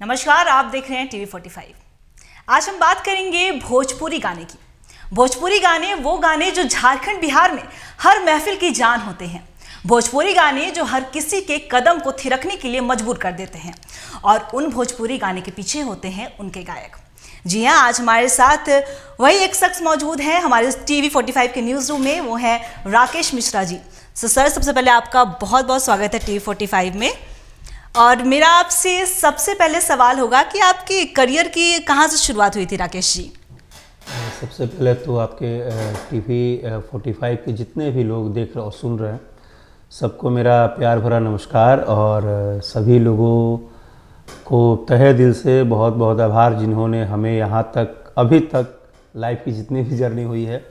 नमस्कार, आप देख रहे हैं टीवी 45। आज हम बात करेंगे भोजपुरी गाने की। भोजपुरी गाने वो गाने जो झारखंड बिहार में हर महफिल की जान होते हैं। भोजपुरी गाने जो हर किसी के कदम को थिरकने के लिए मजबूर कर देते हैं और उन भोजपुरी गाने के पीछे होते हैं उनके गायक। जी हाँ, आज हमारे साथ वही एक शख्स मौजूद है हमारे टीवी 45 के न्यूज़ रूम में, वो है राकेश मिश्रा जी। सर, सबसे पहले आपका बहुत बहुत स्वागत है टीवी 45 में। और मेरा आपसे सबसे पहले सवाल होगा कि आपकी करियर की कहाँ से शुरुआत हुई थी राकेश जी? सबसे पहले तो आपके टीवी 45 के जितने भी लोग देख रहे और सुन रहे हैं, सबको मेरा प्यार भरा नमस्कार। और सभी लोगों को तहे दिल से बहुत बहुत आभार जिन्होंने हमें यहाँ तक अभी तक लाइफ की जितनी भी जर्नी हुई है,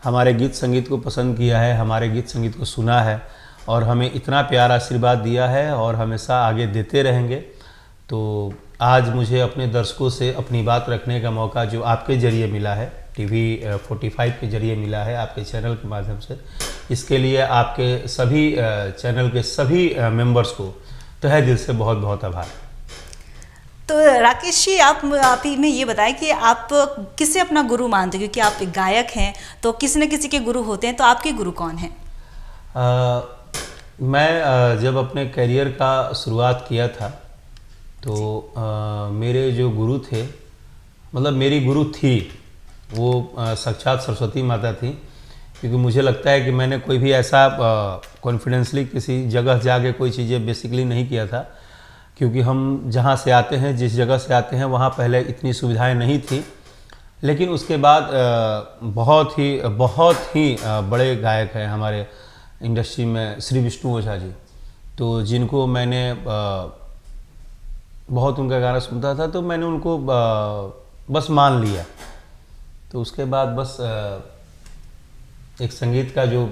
हमारे गीत संगीत को पसंद किया है, हमारे गीत संगीत को सुना है और हमें इतना प्यार आशीर्वाद दिया है और हमेशा आगे देते रहेंगे। तो आज मुझे अपने दर्शकों से अपनी बात रखने का मौका जो आपके ज़रिए मिला है, टीवी 45 के ज़रिए मिला है, आपके चैनल के माध्यम से, इसके लिए आपके सभी चैनल के सभी मेंबर्स को तहे दिल से बहुत बहुत आभार। तो राकेश जी, आप ही में ये बताएं कि आप किसे अपना गुरु मानते हैं? क्योंकि आप एक गायक हैं तो किसी न किसी के गुरु होते हैं, तो आपके गुरु कौन हैं? मैं जब अपने करियर का शुरुआत किया था तो मेरे जो गुरु थे, मतलब मेरी गुरु थी, वो साक्षात सरस्वती माता थी। क्योंकि मुझे लगता है कि मैंने कोई भी ऐसा कॉन्फिडेंसली किसी जगह जाके कोई चीज़ें बेसिकली नहीं किया था। क्योंकि हम जहाँ से आते हैं, जिस जगह से आते हैं, वहाँ पहले इतनी सुविधाएं नहीं थी। लेकिन उसके बाद बहुत ही बड़े गायक हैं हमारे इंडस्ट्री में, श्री विष्णु ओझा जी, तो जिनको मैंने बहुत उनका गाना सुनता था, तो मैंने उनको बस मान लिया। तो उसके बाद बस एक संगीत का जो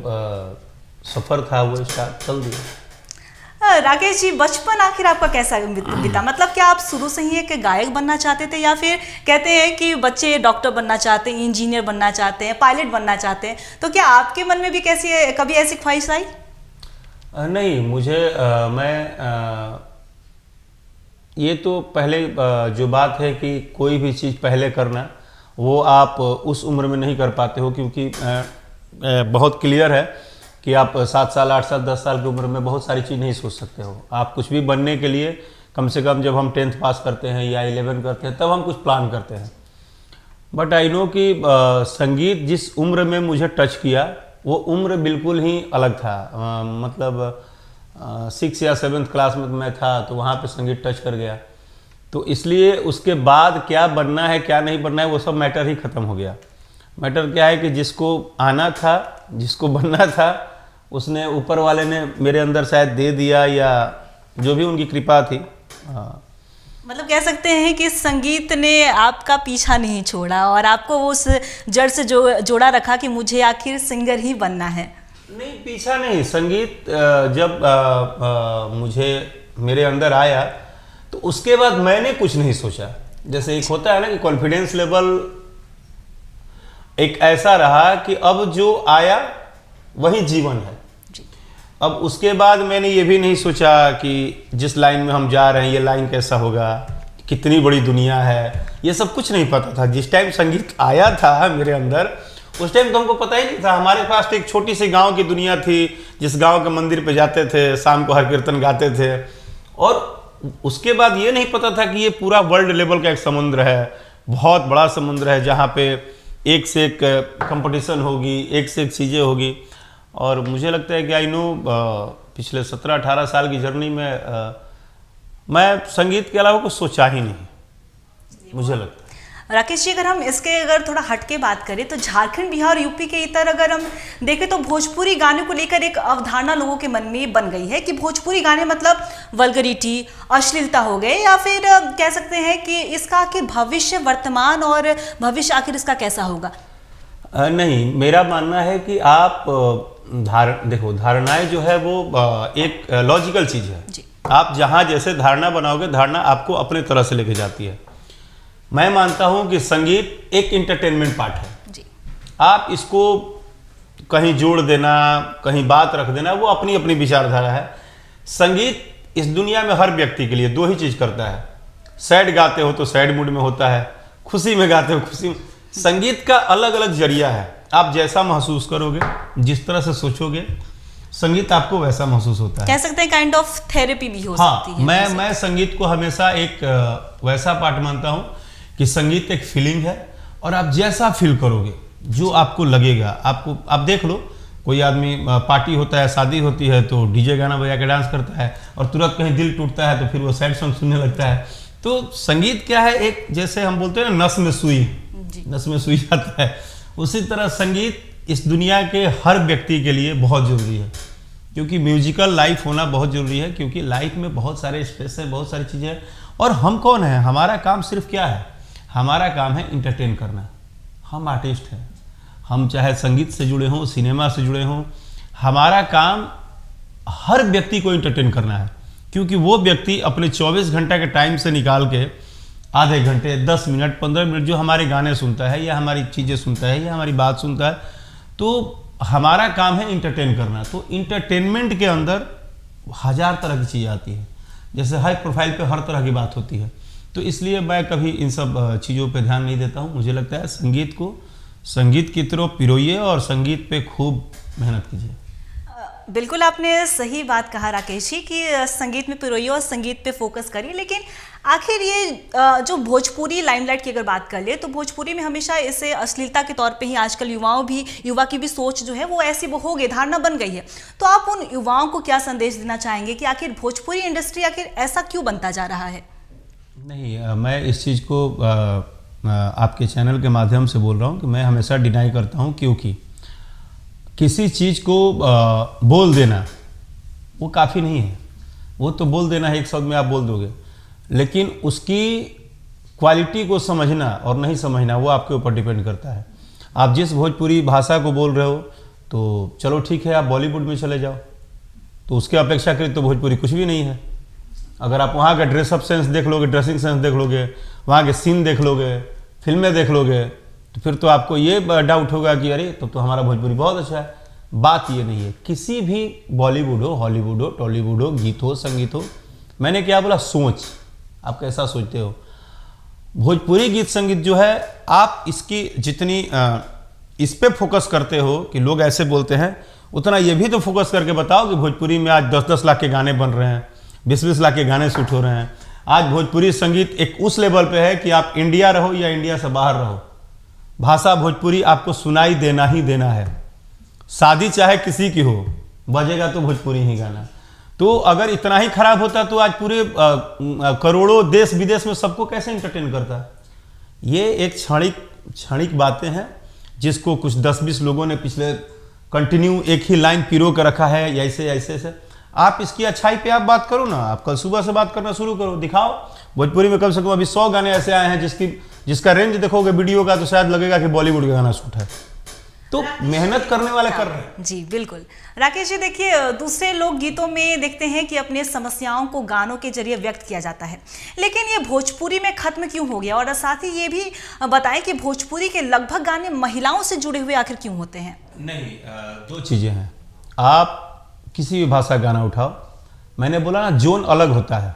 सफ़र था वो स्टार्ट चल दिया। राकेश जी, बचपन आखिर आपका कैसा बीता? मतलब क्या आप शुरू से ही एक गायक बनना चाहते थे, या फिर कहते हैं कि बच्चे डॉक्टर बनना चाहते हैं, इंजीनियर बनना चाहते हैं, पायलट बनना चाहते हैं, तो क्या आपके मन में भी कभी ऐसी ख्वाहिश आई? नहीं, मुझे ये तो पहले जो बात है कि कोई भी चीज़ पहले करना, वो आप उस उम्र में नहीं कर पाते हो। क्योंकि बहुत क्लियर है कि आप 7 साल, 8 साल, 10 साल की उम्र में बहुत सारी चीज़ नहीं सोच सकते हो। आप कुछ भी बनने के लिए कम से कम जब हम 10th पास करते हैं या 11 करते हैं, तब हम कुछ प्लान करते हैं। बट आई नो कि संगीत जिस उम्र में मुझे टच किया, वो उम्र बिल्कुल ही अलग था। मतलब 6 या 7th क्लास में मैं था, तो वहाँ पे संगीत टच कर गया। तो इसलिए उसके बाद क्या बनना है, क्या नहीं बनना है, वो सब मैटर ही ख़त्म हो गया। मैटर क्या है कि जिसको आना था, जिसको बनना था, उसने, ऊपर वाले ने मेरे अंदर शायद दे दिया, या जो भी उनकी कृपा थी। मतलब कह सकते हैं कि संगीत ने आपका पीछा नहीं छोड़ा और आपको उस जड़ से जोड़ा रखा कि मुझे आखिर सिंगर ही बनना है। नहीं, पीछा नहीं। संगीत जब मुझे मेरे अंदर आया, तो उसके बाद मैंने कुछ नहीं सोचा। जैसे एक होता है ना कि कॉन्फिडेंस लेवल एक ऐसा रहा कि अब जो आया वही जीवन है। अब उसके बाद मैंने ये भी नहीं सोचा कि जिस लाइन में हम जा रहे हैं, ये लाइन कैसा होगा, कितनी बड़ी दुनिया है, ये सब कुछ नहीं पता था। जिस टाइम संगीत आया था मेरे अंदर, उस टाइम तो हमको पता ही नहीं था। हमारे पास तो एक छोटी सी गांव की दुनिया थी, जिस गांव के मंदिर पे जाते थे, शाम को हर कीर्तन गाते थे। और उसके बाद ये नहीं पता था कि ये पूरा वर्ल्ड लेवल का एक समुद्र है, बहुत बड़ा समुद्र है, जहाँ पे एक से एक कंपटीशन होगी, एक से एक चीज़ें होगी। और मुझे लगता है कि आई नो पिछले 17-18 साल की जर्नी में मैं संगीत के अलावा कुछ सोचा ही नहीं, मुझे लगता है। राकेश जी, अगर थोड़ा हट के बात करें, तो झारखंड, बिहार, यूपी के इतर अगर हम देखें तो भोजपुरी गाने को लेकर एक अवधारणा लोगों के मन में बन गई है कि भोजपुरी गाने मतलब वल्गरिटी, अश्लीलता हो गए, या फिर कह सकते हैं कि इसका आखिर भविष्य, वर्तमान और भविष्य आखिर इसका कैसा होगा? नहीं, मेरा मानना है कि आप देखो, धारणाएं जो है वो एक लॉजिकल चीज़ है। आप जहाँ जैसे धारणा बनाओगे, धारणा आपको अपने तरह से लेके जाती है। मैं मानता हूँ कि संगीत एक इंटरटेनमेंट पार्ट है जी। आप इसको कहीं जोड़ देना, कहीं बात रख देना, वो अपनी अपनी विचारधारा है। संगीत इस दुनिया में हर व्यक्ति के लिए दो ही चीज़ करता है, सैड गाते हो तो सैड मूड में होता है, खुशी में गाते हो खुशी में। संगीत का अलग अलग जरिया है, आप जैसा महसूस करोगे, जिस तरह से सोचोगे, संगीत आपको वैसा महसूस होता है। कह सकते हैं काइंड ऑफ थेरेपी भी हो हाँ, सकती है। मैं संगीत को हमेशा एक वैसा पार्ट मानता हूँ कि संगीत एक फीलिंग है, और आप जैसा फील करोगे, जो आपको लगेगा, आपको, आप देख लो, कोई आदमी पार्टी होता है, शादी होती है तो डीजे गाना बजा के डांस करता है, और तुरंत कहीं दिल टूटता है तो फिर वो सैड सॉन्ग सुनने लगता है। तो संगीत क्या है, एक जैसे हम बोलते हैं ना, नस में सुई, नस में सुई जाता है, उसी तरह संगीत इस दुनिया के हर व्यक्ति के लिए बहुत जरूरी है, क्योंकि म्यूजिकल लाइफ होना बहुत जरूरी है, क्योंकि लाइफ में बहुत सारे स्ट्रेस है, बहुत सारी चीज़ें हैं। और हम कौन है, हमारा काम सिर्फ क्या है, हमारा काम है इंटरटेन करना। हम आर्टिस्ट हैं, हम चाहे संगीत से जुड़े हों, सिनेमा से जुड़े हों, हमारा काम हर व्यक्ति को इंटरटेन करना है, क्योंकि वो व्यक्ति अपने 24 घंटा के टाइम से निकाल के आधे घंटे, 10 मिनट, 15 मिनट जो हमारे गाने सुनता है, या हमारी चीज़ें सुनता है, या हमारी बात सुनता है, तो हमारा काम है इंटरटेन करना। तो इंटरटेनमेंट के अंदर 1000 तरह की चीज़ें आती हैं, जैसे हाई प्रोफाइल पे हर तरह की बात होती है। तो इसलिए मैं कभी इन सब चीज़ों पे ध्यान नहीं देता हूँ। मुझे लगता है संगीत को संगीत की तरफ पिरोइए और संगीत पे खूब मेहनत कीजिए। बिल्कुल आपने सही बात कहा राकेश जी कि संगीत में पिरोइए और संगीत पे फोकस करिए। लेकिन आखिर ये जो भोजपुरी लाइमलाइट की अगर बात कर ले, तो भोजपुरी में हमेशा इसे अश्लीलता के तौर पे ही आजकल युवा की भी सोच जो है वो ऐसी वो हो गई, धारणा बन गई है। तो आप उन युवाओं को क्या संदेश देना चाहेंगे कि आखिर भोजपुरी इंडस्ट्री आखिर ऐसा क्यों बनता जा रहा है? नहीं, मैं इस चीज़ को आपके चैनल के माध्यम से बोल रहा हूँ कि मैं हमेशा डिनाई करता हूँ, क्योंकि किसी चीज़ को बोल देना वो काफ़ी नहीं है। वो तो बोल देना है, एक शब्द में आप बोल दोगे, लेकिन उसकी क्वालिटी को समझना और नहीं समझना वो आपके ऊपर डिपेंड करता है। आप जिस भोजपुरी भाषा को बोल रहे हो, तो चलो ठीक है, आप बॉलीवुड में चले जाओ, तो उसके अपेक्षाकृत तो भोजपुरी कुछ भी नहीं है। अगर आप वहाँ का ड्रेसअप सेंस देख लोगे, ड्रेसिंग सेंस देख लोगे, वहाँ के सीन देख लोगे, फिल्में देख लोगे, तो फिर तो आपको ये डाउट होगा कि अरे तब तो हमारा भोजपुरी बहुत अच्छा है। बात ये नहीं है, किसी भी बॉलीवुड हो, हॉलीवुड हो, टॉलीवुड हो, गीत हो, संगीत हो, मैंने क्या बोला, सोच, आप कैसा सोचते हो। भोजपुरी गीत संगीत जो है, आप इसकी जितनी इस पे फोकस करते हो कि लोग ऐसे बोलते हैं, उतना ये भी तो फोकस करके बताओ कि भोजपुरी में आज 10-10 लाख के गाने बन रहे हैं, 20-20 लाख के गाने शूट हो रहे हैं। आज भोजपुरी संगीत एक उस लेवल पे है कि आप इंडिया रहो या इंडिया से बाहर रहो, भाषा भोजपुरी आपको सुनाई देना ही देना है। शादी चाहे किसी की हो, बजेगा तो भोजपुरी ही गाना। तो अगर इतना ही खराब होता तो आज पूरे करोड़ों देश विदेश में सबको कैसे एंटरटेन करता। ये एक क्षणिक बातें हैं, जिसको कुछ 10-20 लोगों ने पिछले कंटिन्यू एक ही लाइन पिरो कर रखा है, ऐसे। आप इसकी अच्छाई पे आप बात करो ना, आप कल सुबह से बात करना शुरू करो, दिखाओ। भोजपुरी में कम से कम अभी 100 गाने ऐसे आए हैं जिसका रेंज देखोगे वीडियो का तो शायद लगेगा कि बॉलीवुड का गाना शूट है। तो मेहनत करने वाले कर रहे हैं। जी बिल्कुल। राकेश जी, देखिए, दूसरे लोक गीतों में देखते हैं कि अपने समस्याओं को गानों के जरिए व्यक्त किया जाता है, लेकिन ये भोजपुरी में खत्म क्यों हो गया? और साथ ही ये भी बताएं कि भोजपुरी के लगभग गाने महिलाओं से जुड़े हुए आखिर क्यों होते हैं? नहीं, 2 चीज़ें हैं। आप किसी भी भाषा गाना उठाओ, मैंने बोला ना, जोन अलग होता है,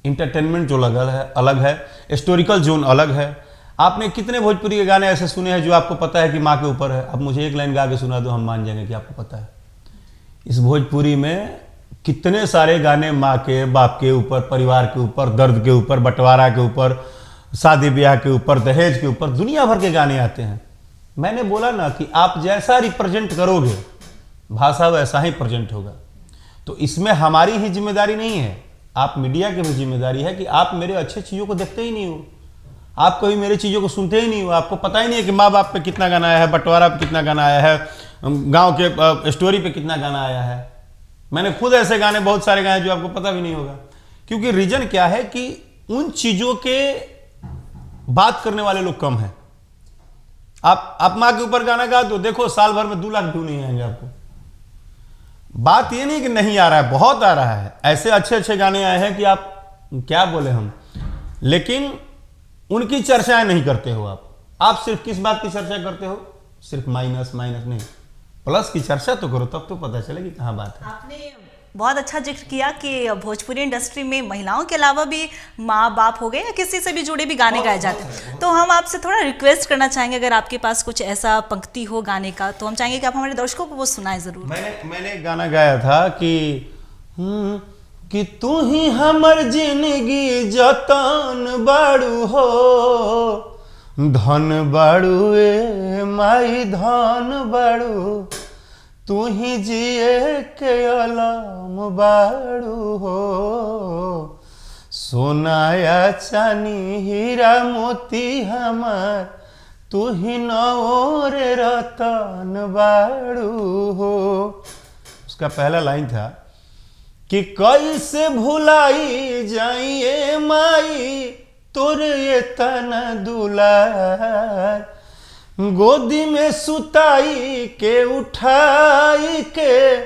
इंटरटेनमेंट जो अलग है, हिस्टोरिकल जोन अलग है। आपने कितने भोजपुरी के गाने ऐसे सुने हैं जो आपको पता है कि माँ के ऊपर है? अब मुझे एक लाइन गा के सुना दो, हम मान जाएंगे कि आपको पता है। इस भोजपुरी में कितने सारे गाने माँ के, बाप के ऊपर, परिवार के ऊपर, दर्द के ऊपर, बंटवारा के ऊपर, शादी ब्याह के ऊपर, दहेज के ऊपर, दुनिया भर के गाने आते हैं। मैंने बोला ना कि आप जैसा रिप्रेजेंट करोगे, भाषा वैसा ही प्रेजेंट होगा। तो इसमें हमारी ही जिम्मेदारी नहीं है, आप मीडिया की भी जिम्मेदारी है कि आप मेरे अच्छे चीज़ों को देखते ही नहीं हो, आप कभी मेरे चीज़ों को सुनते ही नहीं हो। आपको पता ही नहीं है कि माँ बाप पे कितना गाना आया है, बंटवारा पे कितना गाना आया है, गांव के स्टोरी पे कितना गाना आया है। मैंने खुद ऐसे गाने बहुत सारे गाए जो आपको पता भी नहीं होगा, क्योंकि रीजन क्या है कि उन चीज़ों के बात करने वाले लोग कम हैं। आप माँ के ऊपर गाना गा दो, देखो साल भर में 2 लाख व्यू नहीं आएंगे आपको। बात ये नहीं कि नहीं आ रहा है, बहुत आ रहा है, ऐसे अच्छे गाने आए हैं कि आप क्या बोले हम, लेकिन उनकी चर्चाएं नहीं करते हो। आप सिर्फ किस बात की चर्चा करते हो? सिर्फ माइनस नहीं, प्लस की चर्चा तो करो, तब तो पता चलेगी कहाँ बात है। आपने बहुत अच्छा जिक्र किया कि भोजपुरी इंडस्ट्री में महिलाओं के अलावा भी माँ बाप हो गए या किसी से भी जुड़े भी गाने गाए जाते हैं। तो हम आपसे थोड़ा रिक्वेस्ट करना चाहेंगे, अगर आपके पास कुछ ऐसा पंक्ति हो गाने का तो हम चाहेंगे कि आप हमारे दर्शकों को वो सुनाएं ज़रूर। मैंने एक गाना गाया था कि तू ही हमर जिंदगी जतन बाड़ू हो, धन बाड़ू ए माई धन बाड़ू, तू ही जिए के अलम बाड़ू हो, सोनाया चानी हीरा मोती हमार, तू ही नौर रतन बाड़ू हो। उसका पहला लाइन था कि कैसे भुलाई जाइए माई तोरे ये तना दुलार, गोदी में सुताई के उठाई के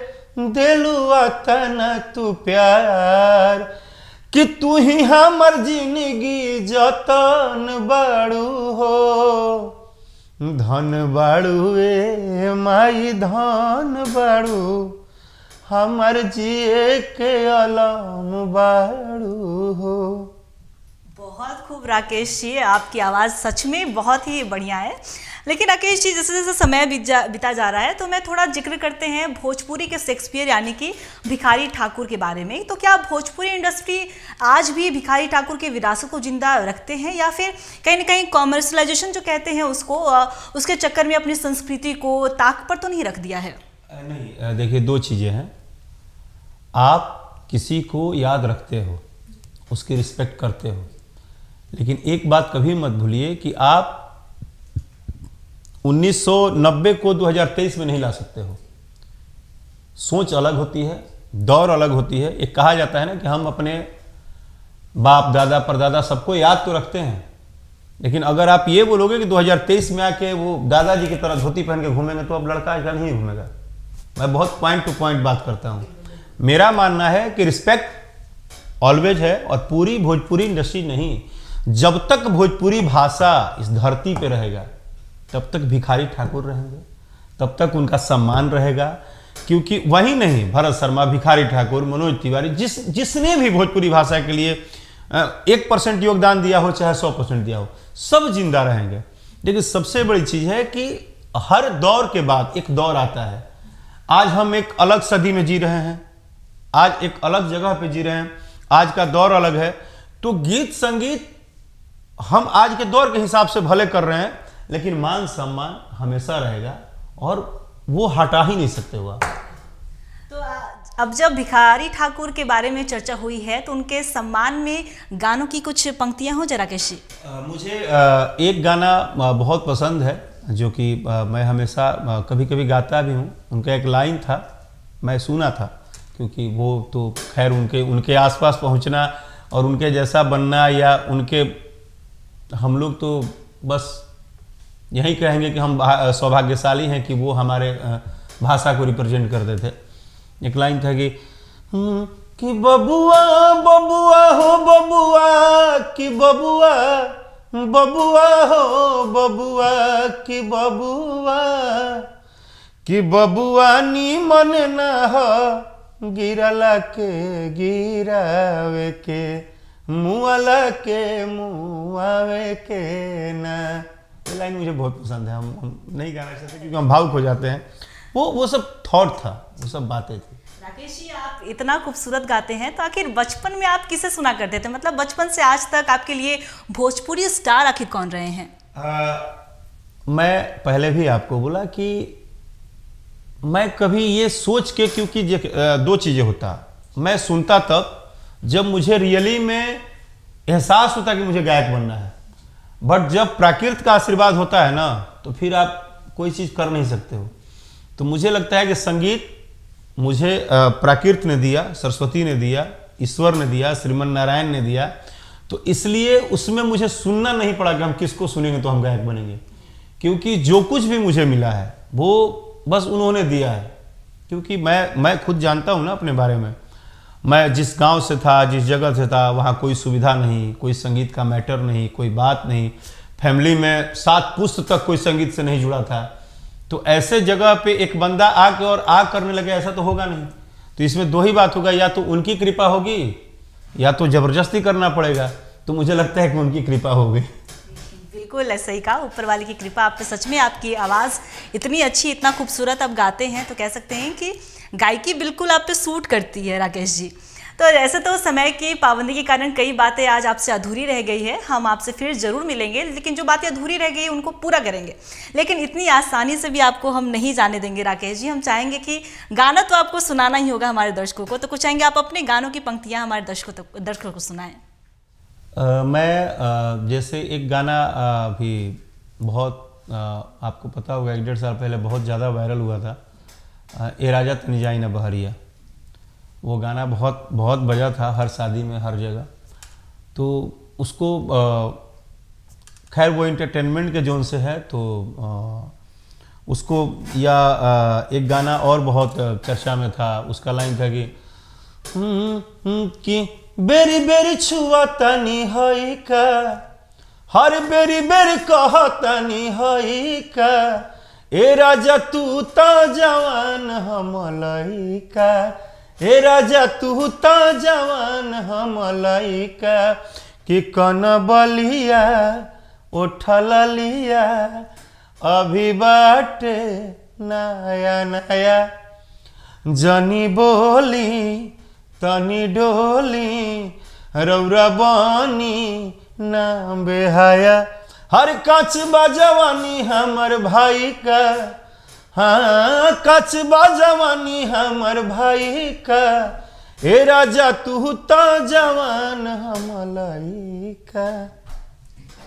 दिलुआ तना तू प्यार, कि तू ही हमर जिंदगी जतन बाड़ू हो, धन बाड़ू ए माई धन बाड़ू, हमर जिए के अलम बाड़ू हो। बहुत खूब राकेश जी, आपकी आवाज़ सच में बहुत ही बढ़िया है। लेकिन राकेश जी, जैसे जैसे समय बीता जा रहा है तो मैं थोड़ा जिक्र करते हैं भोजपुरी के शेक्सपियर यानी कि भिखारी ठाकुर के बारे में। तो क्या भोजपुरी इंडस्ट्री आज भी भिखारी ठाकुर के विरासत को जिंदा रखते हैं, या फिर कहीं ना कहीं कॉमर्शलाइजेशन जो कहते हैं उसको, उसके चक्कर में अपनी संस्कृति को ताक पर तो नहीं रख दिया है? नहीं, देखिए दो चीज़ें हैं। आप किसी को याद रखते हो, उसकी रिस्पेक्ट करते हो, लेकिन एक बात कभी मत भूलिए कि आप 1990 को 2023 में नहीं ला सकते हो। सोच अलग होती है, दौर अलग होती है। एक कहा जाता है ना कि हम अपने बाप दादा परदादा सबको याद तो रखते हैं, लेकिन अगर आप ये बोलोगे कि 2023 में आके वो दादाजी की तरह धोती पहन के घूमेंगे तो अब लड़का आज नहीं घूमेगा। मैं बहुत पॉइंट टू पॉइंट बात करता हूँ। मेरा मानना है कि रिस्पेक्ट ऑलवेज है, और पूरी भोजपुरी इंडस्ट्री नहीं, जब तक भोजपुरी भाषा इस धरती पे रहेगा तब तक भिखारी ठाकुर रहेंगे, तब तक उनका सम्मान रहेगा। क्योंकि वही नहीं, भरत शर्मा, भिखारी ठाकुर, मनोज तिवारी, जिसने भी भोजपुरी भाषा के लिए 1% योगदान दिया हो चाहे 100% दिया हो, सब जिंदा रहेंगे। लेकिन सबसे बड़ी चीज़ है कि हर दौर के बाद एक दौर आता है। आज हम एक अलग सदी में जी रहे हैं, आज एक अलग जगह पे जी रहे हैं, आज का दौर अलग है। तो गीत संगीत हम आज के दौर के हिसाब से भले कर रहे हैं, लेकिन मान सम्मान हमेशा रहेगा और वो हटा ही नहीं सकते हुआ। तो अब जब भिखारी ठाकुर के बारे में चर्चा हुई है तो उनके सम्मान में गानों की कुछ पंक्तियां हो जरा कैसी? मुझे एक गाना बहुत पसंद है जो कि मैं हमेशा कभी कभी गाता भी हूँ। उनका एक लाइन था, मैं सुना था, क्योंकि वो तो खैर उनके आसपास पहुँचना और उनके जैसा बनना, या उनके, हम लोग तो बस यही कहेंगे कि हम सौभाग्यशाली हैं कि वो हमारे भाषा को रिप्रेजेंट करते थे। एक लाइन था कि बबुआ बबुआ हो बबुआ, कि बबुआ बबुआ हो बबुआ, कि बबुआ, कि बबुआ नीमन ना हो गिरला के गिरावे के, मुआला के मुआवे के ना। ये लाइन मुझे बहुत पसंद है। हम नहीं गाना चाहते क्योंकि हम भावुक हो जाते हैं। वो सब थॉट था, वो सब बातें थी। राकेश जी, आप इतना खूबसूरत गाते हैं, तो आखिर बचपन में आप किसे सुना करते थे? मतलब बचपन से आज तक आपके लिए भोजपुरी स्टार आखिर कौन रहे हैं? मैं पहले भी आपको बोला कि मैं कभी ये सोच के, क्योंकि दो चीज़ें होता, मैं सुनता तब जब मुझे रियली में एहसास होता कि मुझे गायक बनना है। बट जब प्राकृत का आशीर्वाद होता है ना, तो फिर आप कोई चीज़ कर नहीं सकते हो। तो मुझे लगता है कि संगीत मुझे प्राकृत ने दिया, सरस्वती ने दिया, ईश्वर ने दिया, श्रीमन नारायण ने दिया। तो इसलिए उसमें मुझे सुनना नहीं पड़ा कि हम किसको सुनेंगे तो हम गायक बनेंगे, क्योंकि जो कुछ भी मुझे मिला है वो बस उन्होंने दिया है। क्योंकि मैं खुद जानता हूँ ना अपने बारे में। मैं जिस गांव से था, जिस जगह से था, वहाँ कोई सुविधा नहीं, कोई संगीत का मैटर नहीं, कोई बात नहीं। फैमिली में 7 पुश्त तक कोई संगीत से नहीं जुड़ा था। तो ऐसे जगह पे एक बंदा आके और करने लगे, ऐसा तो होगा नहीं। तो इसमें दो ही बात होगा, या तो उनकी कृपा होगी या तो जबरदस्ती करना पड़ेगा। तो मुझे लगता है कि उनकी कृपा होगी। बिल्कुल ऐसा ही कहा, ऊपर वाले की कृपा आप पे सच में। आपकी आवाज़ इतनी अच्छी, इतना खूबसूरत आप गाते हैं, तो कह सकते हैं कि गायकी बिल्कुल आप पे सूट करती है राकेश जी। तो ऐसे तो समय की पाबंदी के कारण कई बातें आज आपसे अधूरी रह गई है, हम आपसे फिर ज़रूर मिलेंगे, लेकिन जो बातें अधूरी रह गई उनको पूरा करेंगे। लेकिन इतनी आसानी से भी आपको हम नहीं जाने देंगे राकेश जी। हम चाहेंगे कि गाना तो आपको सुनाना ही होगा हमारे दर्शकों को, तो कुछ चाहेंगे आप अपने गानों की पंक्तियाँ हमारे दर्शकों को सुनाएं। मैं जैसे एक गाना भी बहुत आपको पता होगा 1-1.5 साल पहले बहुत ज़्यादा वायरल हुआ था, ए राजा तनी जाई न बहरिया। वो गाना बहुत बहुत बजा था हर शादी में, हर जगह। तो उसको खैर वो एंटरटेनमेंट के जोन से है, तो उसको या एक गाना और बहुत चर्चा में था, उसका लाइन था कि बेरी बेरी छुआ तनी हई का, हर बेरी बेरी कहा तनी हई का, ए राजा तू ता जवान हम लइका, ए राजा तू ता जवान हम लइका, कि कन बलिया उठल लिया अभी बाटे नया नया, जनी बोली तनी डोली रौरा बानी नाम बेहाया, हर कच बाजवानी हमर भाई का, हाँ कच बाजवानी हमर भाई का, ए राजा तू ता जवान हम लइका।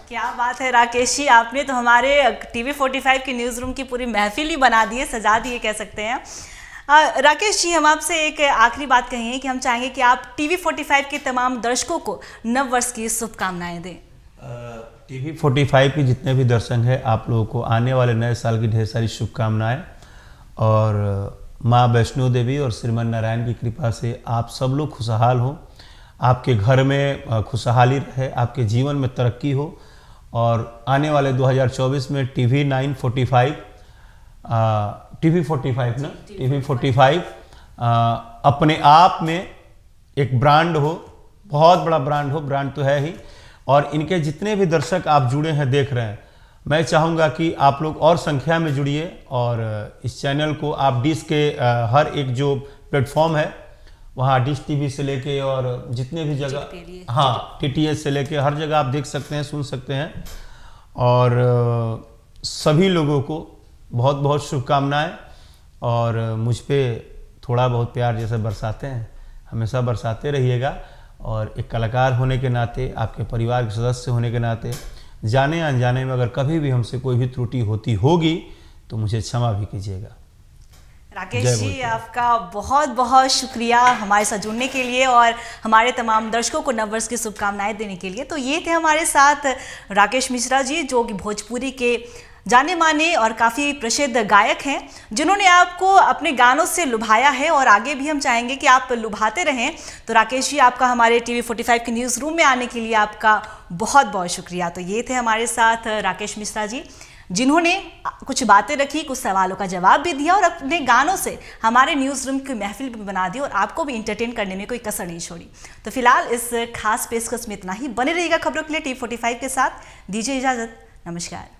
क्या बात है राकेश जी, आपने तो हमारे टीवी 45 के न्यूज़ रूम की पूरी महफिल ही बना दी है, सजा दी है कह सकते हैं। राकेश जी, हम आपसे एक आखिरी बात कहेंगे कि हम चाहेंगे कि आप टीवी 45 के तमाम दर्शकों को नव वर्ष की शुभकामनाएं दें। टीवी 45 के जितने भी दर्शक हैं, आप लोगों को आने वाले नए साल की ढेर सारी शुभकामनाएं, और माँ वैष्णो देवी और श्रीमन नारायण की कृपा से आप सब लोग खुशहाल हों, आपके घर में खुशहाली रहे, आपके जीवन में तरक्की हो, और आने वाले 2024 में टीवी 45 ना टीवी 45 अपने आप में एक ब्रांड हो, बहुत बड़ा ब्रांड हो, ब्रांड तो है ही। और इनके जितने भी दर्शक आप जुड़े हैं, देख रहे हैं, मैं चाहूँगा कि आप लोग और संख्या में जुड़िए, और इस चैनल को आप डिश के हर एक जो प्लेटफॉर्म है वहाँ डिश टीवी से लेके और जितने भी जगह, हाँ TTH से लेके हर जगह आप देख सकते हैं, सुन सकते हैं। और सभी लोगों को बहुत बहुत शुभकामनाएं, और मुझ पे थोड़ा बहुत प्यार जैसे बरसाते हैं, हमेशा बरसाते रहिएगा। और एक कलाकार होने के नाते, आपके परिवार के सदस्य होने के नाते, जाने अनजाने में अगर कभी भी हमसे कोई भी त्रुटि होती होगी तो मुझे क्षमा भी कीजिएगा। राकेश जी, आपका बहुत बहुत शुक्रिया हमारे साथ जुड़ने के लिए और हमारे तमाम दर्शकों को नववर्ष की शुभकामनाएं देने के लिए। तो ये थे हमारे साथ राकेश मिश्रा जी, जो कि भोजपुरी के जाने माने और काफ़ी प्रसिद्ध गायक हैं, जिन्होंने आपको अपने गानों से लुभाया है और आगे भी हम चाहेंगे कि आप लुभाते रहें। तो राकेश जी, आपका हमारे टीवी 45 के न्यूज़ रूम में आने के लिए आपका बहुत बहुत शुक्रिया। तो ये थे हमारे साथ राकेश मिश्रा जी, जिन्होंने कुछ बातें रखी, कुछ सवालों का जवाब भी दिया और अपने गानों से हमारे न्यूज़ रूम की महफिल भी बना दी और आपको भी इंटरटेन करने में कोई कसर नहीं छोड़ी। तो फिलहाल इस खास पेशकश में इतना ही। बने रहिएगा खबरों के लिए टीवी 45 के साथ। दीजिए इजाज़त, नमस्कार।